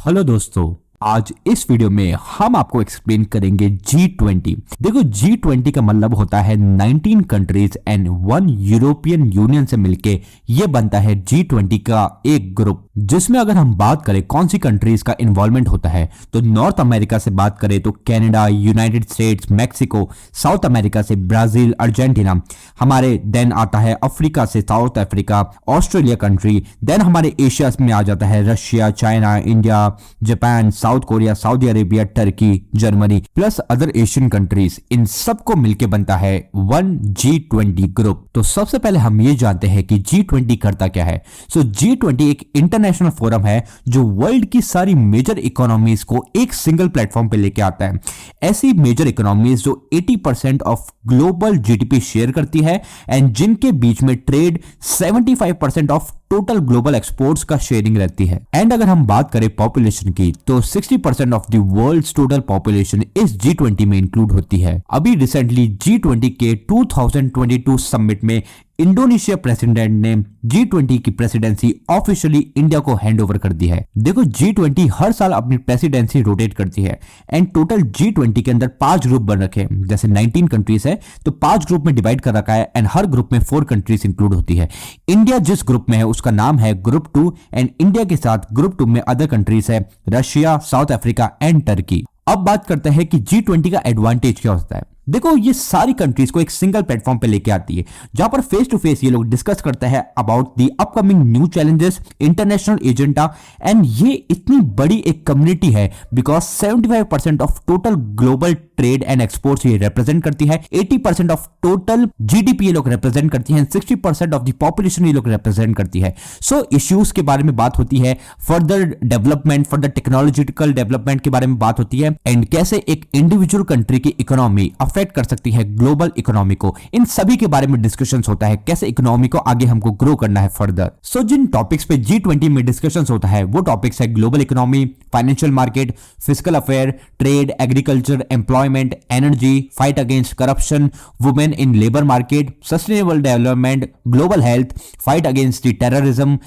Hello दोस्तों, आज इस वीडियो में हम आपको एक्सप्लेन करेंगे G20। देखो, G20 का मतलब होता है 19 कंट्रीज एंड 1 यूरोपियन यूनियन से मिलके ये बनता है G20 का एक ग्रुप, जिसमें अगर हम बात करें कौन सी कंट्रीज का इन्वॉल्वमेंट होता है तो नॉर्थ अमेरिका से बात करें तो Canada, United States, Mexico, South America से ब्राजील, अर्जेंटीना, हमारे देन आता है अफ्रीका से South Africa, Australia country, then हमारे एशिया में आ जाता है Russia, China, India, Japan, South Korea, Saudi Arabia, Turkey, Germany plus other Asian countries. इन सबको मिलके बनता है 1 G20 ग्रुप। तो सबसे पहले हम ये जानते हैं कि G20 करता क्या है। G20 एक इंटरनेशनल फोरम है जो वर्ल्ड की सारी मेजर इकोनॉमीज को एक सिंगल प्लेटफॉर्म पे लेके आता है। ऐसी मेजर इकोनॉमीज जो 80% ऑफ ग्लोबल जीडीपी शेयर करती है एंड जिनके बीच में trade 75% of total global exports का शेयरिंग रहती है। एंड अगर हम बात करें पॉपुलेशन की तो 60% of the world's total population इस G20 में इंक्लूड होती है। अभी रिसेंटली G20 के 2022 समिट में इंडोनेशिया प्रेसिडेंट ने G20 की प्रेसिडेंसी ऑफिशियली इंडिया को हैंड ओवर कर दी है। देखो, G20 हर साल अपनी प्रेसिडेंसी रोटेट करती है एंड टोटल G20 के अंदर 5 ग्रुप बन रखे हैं। जैसे 19 कंट्रीज है तो 5 ग्रुप में डिवाइड कर रखा है एंड हर ग्रुप में 4 कंट्रीज इंक्लूड होती है। इंडिया जिस ग्रुप में है उसका नाम है ग्रुप 2 एंड इंडिया के साथ ग्रुप 2 में अदर कंट्रीज है Russia, south Africa and Turkey. अब बात करते हैं कि G20 का एडवांटेज क्या होता है। देखो, ये सारी कंट्रीज को एक सिंगल प्लेटफॉर्म पे लेके आती है जहां पर फेस टू फेस ये लोग डिस्कस करते हैं about the upcoming new challenges, international agenda. And ये इतनी बड़ी एक कम्युनिटी है because 75% of total global trade and exports ये रिप्रेजेंट करती है, 80% ऑफ टोटल जीडीपी ये लोग रिप्रेजेंट करती है, 60% ऑफ द पॉपुलेशन ये लोग रिप्रेजेंट करती है। सो इश्यूज के बारे में बात होती है, further development, further technological development के बारे में बात होती है एंड कैसे एक इंडिविजुअल कंट्री की इकोनॉमी अफेक्ट कर सकती है ग्लोबल इकोनॉमी को। इन सभी के बारे में डिस्कशंस होता है, कैसे इकोनॉमी को आगे हमको ग्रो करना है फर्दर। सो जिन टॉपिक्स पे G20 में डिस्कशंस होता है वो टॉपिक्स है global economy, financial market, physical affair, trade, agriculture, employment, energy, fight against corruption, women in labour market, sustainable development, global health, fight against the terrorism,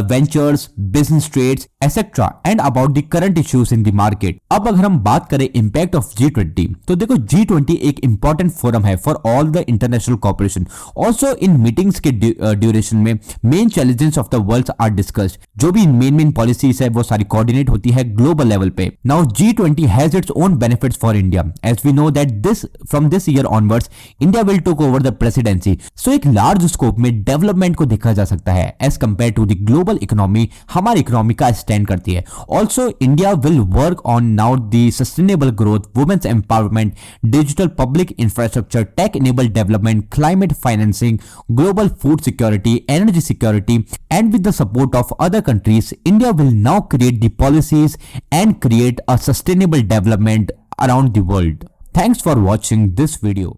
ventures, business trades etcetera and about the current issues in the market. अब अगर हम बात करें impact of G20 तो देखो, G20 एक important forum है for all the international corporation. Also in meetings के ड्यूरेशन में main challenges of the world are discussed. जो भी मेन पॉलिसीज है वो सारी कोऑर्डिनेट होती है ग्लोबल लेवल पे। Now G20 has its own benefits for India as we know that this from this year onwards India will take over the presidency. So एक large scope में development को देखा जा सकता है as compare to the global economy. हमारी economy का stand करती है। Also India will work on now the sustainable growth, women's empowerment, digital public infrastructure, tech-enabled development, climate financing, global food security, energy security, and with the support of other countries, India will now create the policies and create a sustainable development around the world. Thanks for watching this video.